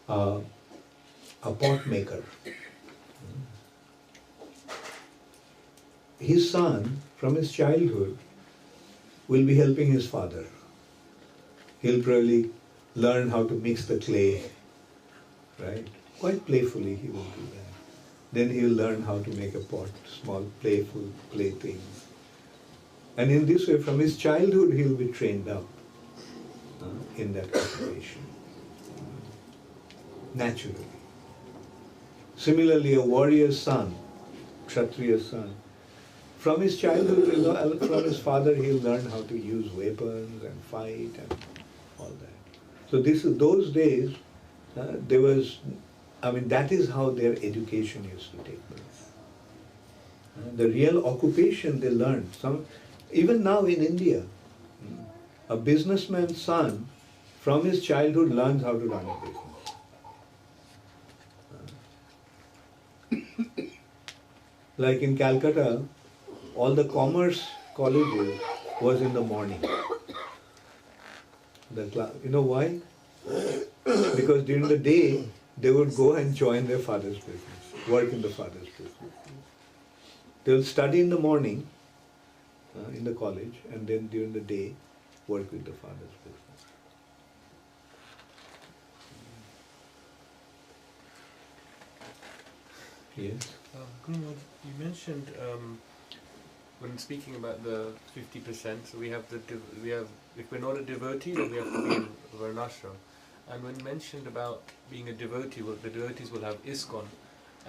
a pot maker. His son, from his childhood, will be helping his father. He'll probably learn how to mix the clay, right? Quite playfully he will do that. Then he'll learn how to make a pot, small playful playthings. And in this way, from his childhood, he'll be trained up in that occupation, naturally. Similarly, a warrior's son, Kshatriya's son, from his childhood, from his father, he'll learn how to use weapons and fight and all that. So those days, that is how their education used to take place. The real occupation they learned. Even now in India, a businessman's son, from his childhood, learns how to run a business. Like in Calcutta, all the commerce colleges was in the morning. You know why? Because during the day, they would go and join their father's business, work in the father's business. They will study in the morning in the college, and then during the day, work with the father's business. Yes. Guru Maharaj, you mentioned when speaking about the 50%, so we have if we're not a devotee, then we have to be in Varnasrama. And when mentioned about being a devotee, well, the devotees will have ISKCON.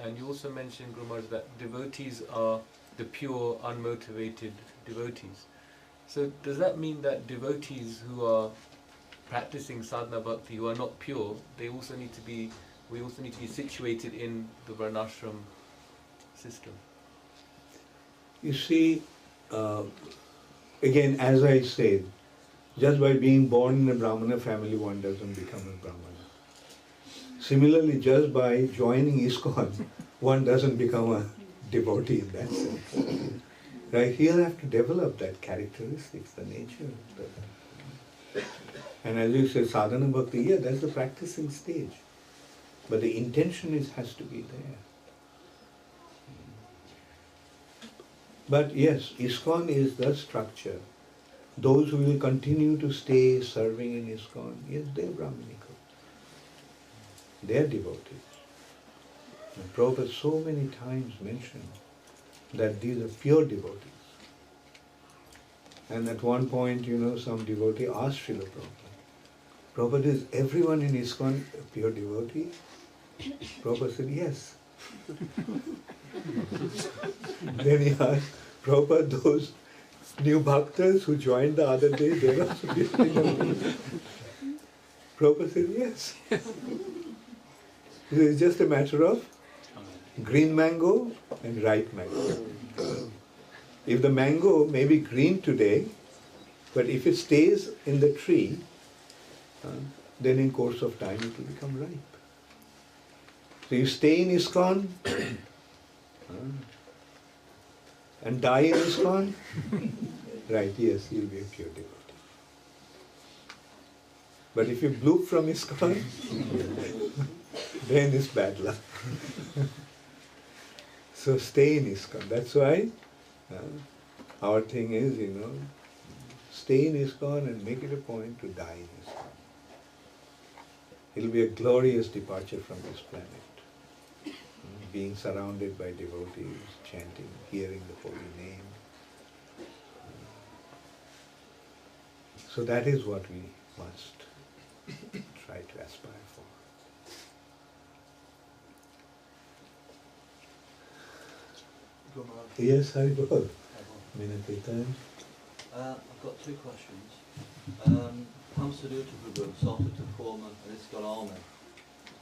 And you also mentioned, Guru Maharaj, that devotees are the pure, unmotivated devotees. So does that mean that devotees who are practicing sadhana bhakti, who are not pure, we also need to be situated in the Varnashram system? You see, again, as I said, just by being born in a Brahmana family, one doesn't become a Brahmana. Similarly, just by joining ISKCON, one doesn't become a devotee in that sense. Right? He'll have to develop that characteristics, the nature. And as you say, sadhana bhakti, yeah, that's the practicing stage. But the intention has to be there. But yes, ISKCON is the structure. Those who will continue to stay serving in ISKCON, yes, they're Brahminical. They're devotees. And Prabhupada so many times mentioned that these are pure devotees. And at one point, some devotee asked Srila Prabhupada, Prabhupada, is everyone in ISKCON a pure devotee? Prabhupada said, yes. Then he asked, Prabhupada, those new bhaktas who joined the other day, they're also pure devotees? Prabhupada said, yes. It's just a matter of green mango and ripe mango. If the mango may be green today, but if it stays in the tree, then in course of time it will become ripe. So you stay in ISKCON and die in ISKCON, right, yes, you'll be a pure devotee. But if you bloop from ISKCON, then it's bad luck. So stay in ISKCON. That's why our thing is, stay in ISKCON and make it a point to die in ISKCON. It'll be a glorious departure from this planet. Being surrounded by devotees, chanting, hearing the holy name. So that is what we must try to aspire for. Yes, Haribol. Minakirtan. I've got two questions. Hamsaduta Prabhu started to form an ISKCON army.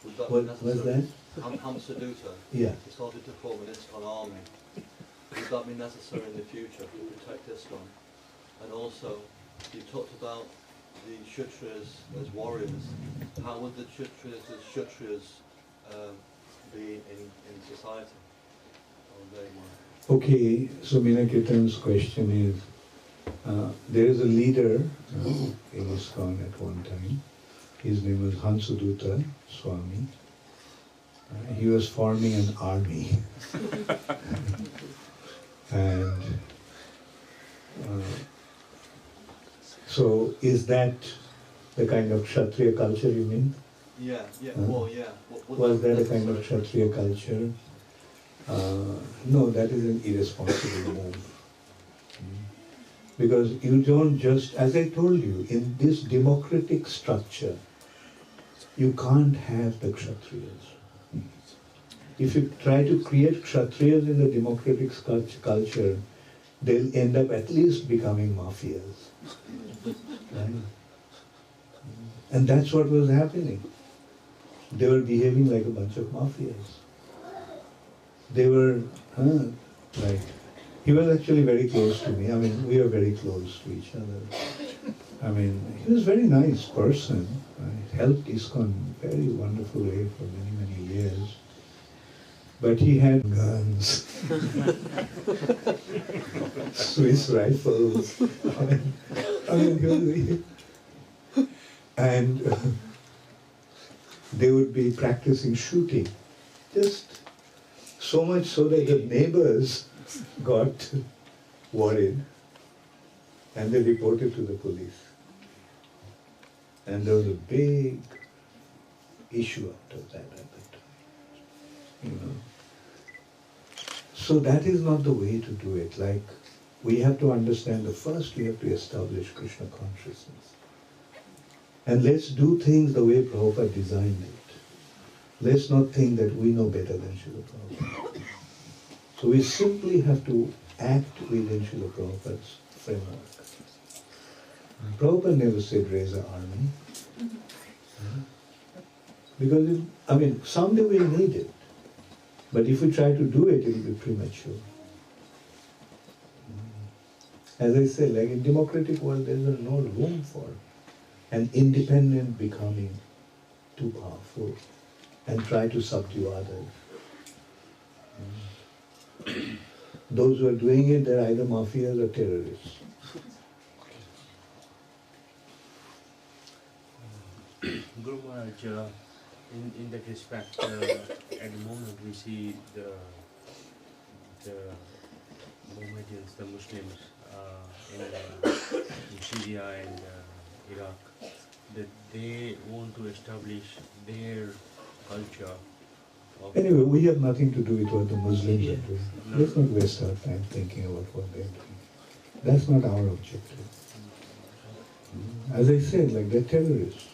Would that be What's that? Hamsaduta. Yeah. He started to form an ISKCON army. Would that be necessary in the future to protect ISKCON? And also, you talked about the Kshatriyas as warriors. How would the Kshatriyas be in society? Okay, so Minakirtan's question is, there is a leader in ISKCON at one time. His name was Hamsaduta Swami. He was forming an army. And so is that the kind of Kshatriya culture you mean? Yeah. Was that a kind of Kshatriya culture? No, that is an irresponsible move. Because you don't just, as I told you, in this democratic structure, you can't have the Kshatriyas. If you try to create Kshatriyas in the democratic culture, they'll end up at least becoming mafias. Right? And that's what was happening. They were behaving like a bunch of mafias. They were, right. He was actually very close to me. I mean, we were very close to each other. I mean, he was a very nice person. He helped ISKCON in a very wonderful way for many, many years. But he had guns, Swiss rifles, and they would be practicing shooting. Just so much so that the neighbors got worried and they reported to the police. And there was a big issue out of that at the time. So that is not the way to do it. Like, we have to understand that first we have to establish Krishna consciousness. And let's do things the way Prabhupada designed it. Let's not think that we know better than Srila Prabhupada. So we simply have to act within Srila Prabhupada's framework. Prabhupada never said raise an army. Because, someday we'll need it. But if we try to do it, it will be premature. As I said, like in democratic world, there is no room for an independent becoming too powerful and try to subdue others. Those who are doing it, they're either mafias or terrorists. Guru Maharaj, in that respect, at the moment we see the Mohammedans, the Muslims in Syria and Iraq, that they want to establish their culture. Anyway, we have nothing to do with what the Muslims are doing. No. Let's not waste our time thinking about what they're doing. That's not our objective. As I said, like, they're terrorists.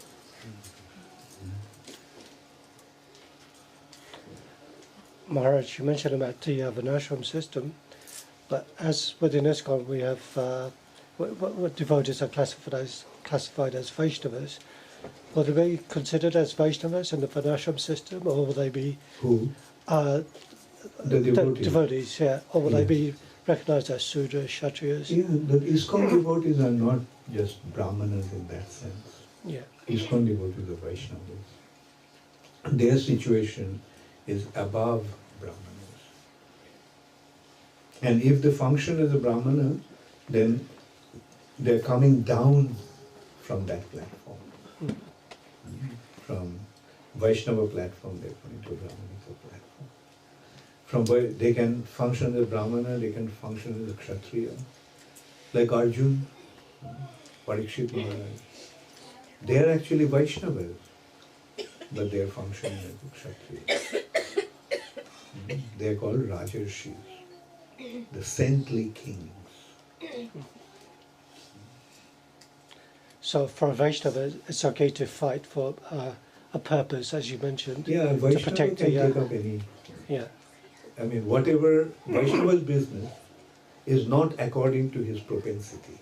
Maharaj, you mentioned about the Varnasrama system, but as within ISKCON we have what devotees are classified as Vaishnavas. Will they be considered as Vaishnavas in the Varnasrama system, or will they be Who? The devotees. devotees, yeah, or will they be recognized as Sudras, Kshatriyas? Yeah, the ISKCON devotees are not just Brahmanas in that sense. Yeah. ISKCON devotees are Vaishnavas. Their situation is above Brahmanas. And if they function as a Brahmana, then they're coming down from that platform. From Vaishnava platform, they're coming to Brahmanica platform. They can function as a Brahmana, they can function as a Kshatriya. Like Arjun, Parikshit Maharaj. They are actually Vaishnavas, but they are functioning as a Kshatriya. They are called Rajarshis, the saintly kings. So for a Vaishnava, it's okay to fight for a purpose, as you mentioned, Yeah, to Vaishnava protect can the. take up any. Yeah. Whatever Vaishnava's business is not according to his propensity.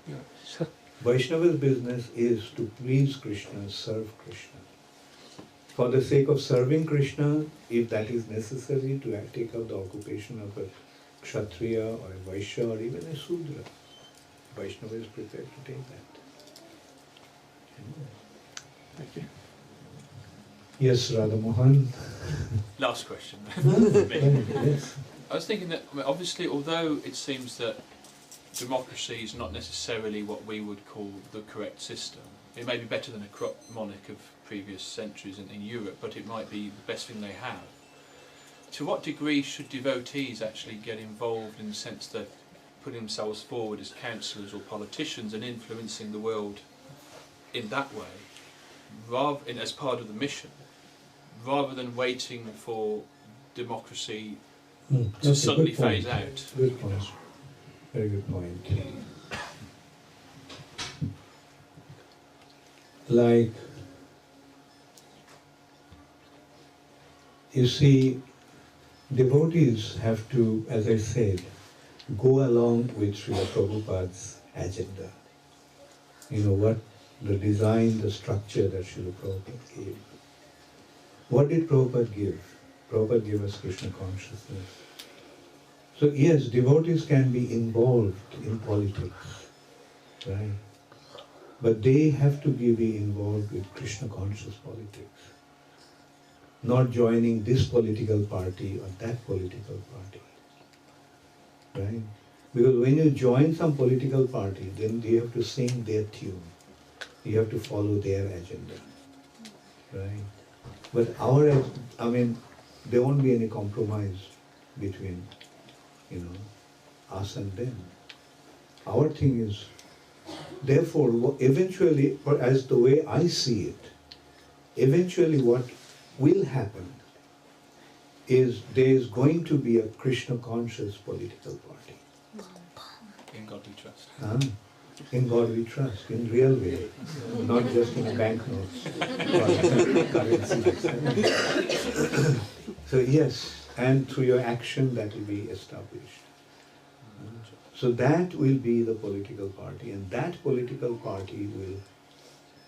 Yeah. So, Vaishnava's business is to please Krishna, serve Krishna. For the sake of serving Krishna, if that is necessary to take up the occupation of a Kshatriya or a Vaishya or even a Sudra, Vaishnava is prepared to take that. thank you. Yes, Radha Mohan. Last question. Yes. I was thinking that, obviously, although it seems that democracy is not necessarily what we would call the correct system, it may be better than a corrupt monarch of previous centuries in Europe, but it might be the best thing they have. To what degree should devotees actually get involved in the sense that putting themselves forward as councillors or politicians and influencing the world in that way, as part of the mission, rather than waiting for democracy to suddenly phase out? Good point. Very good point. Like, you see, devotees have to, as I said, go along with Srila Prabhupada's agenda. What the design, the structure that Srila Prabhupada gave. What did Prabhupada give? Prabhupada gave us Krishna consciousness. So yes, devotees can be involved in politics, right? But they have to be involved with Krishna conscious politics. Not joining this political party or that political party, right? Because when you join some political party, then you have to sing their tune. You have to follow their agenda, right? But there won't be any compromise between, us and them. Our thing is, therefore, eventually, or as the way I see it, eventually what will happen is there is going to be a Krishna conscious political party. In God we trust. In God we trust, in real way, not just in banknotes or currencies. So yes, and through your action that will be established. So that will be the political party, and that political party will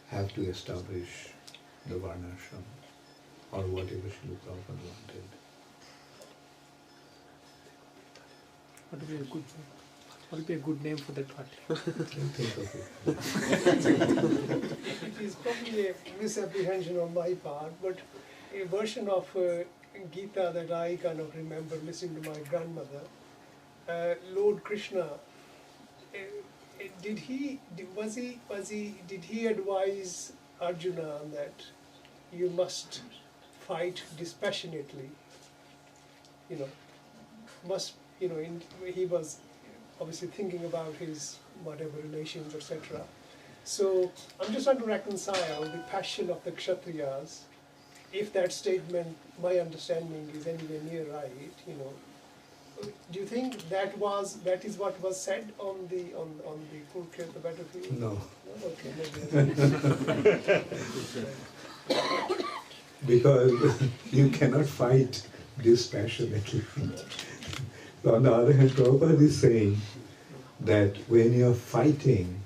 have to establish the Varnasrama or whatever Srila Prabhupada wanted. What would be a good name for that party? Think of it. It is probably a misapprehension on my part, but a version of Gita that I kind of remember listening to my grandmother, Lord Krishna, did he advise Arjuna that you must fight dispassionately? He was obviously thinking about his whatever relations, etc. So I'm just trying to reconcile the passion of the Kshatriyas, if that statement, my understanding, is anywhere near right, Do you think that is what was said on the Kurukshetra battlefield? No. Okay, Because you cannot fight dispassionately. On the other hand, Prabhupada is saying that when you're fighting,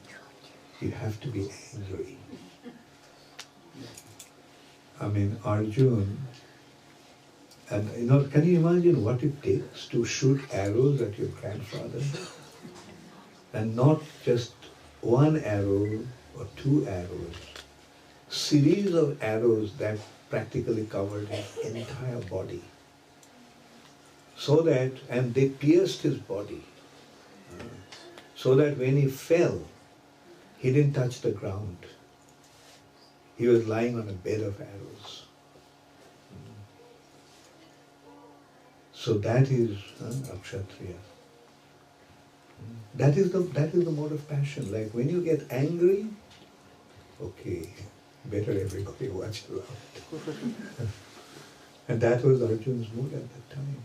you have to be angry. I mean, Arjun, and can you imagine what it takes to shoot arrows at your grandfather? And not just one arrow or two arrows, series of arrows that practically covered his entire body. So that, and they pierced his body, so that when he fell, he didn't touch the ground. He was lying on a bed of arrows. So that is a Kshatriya. That is the mode of passion. Like when you get angry, okay, better everybody watch out. And that was Arjun's mood at that time.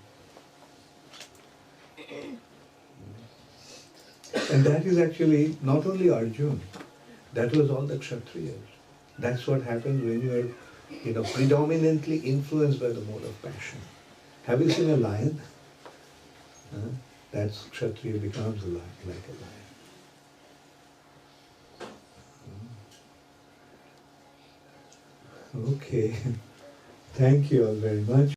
And that is actually not only Arjun, that was all the Kshatriyas. That's what happens when you are, predominantly influenced by the mode of passion. Have you seen a lion? That's Kshatriya becomes a lion, like a lion. Okay. Thank you all very much.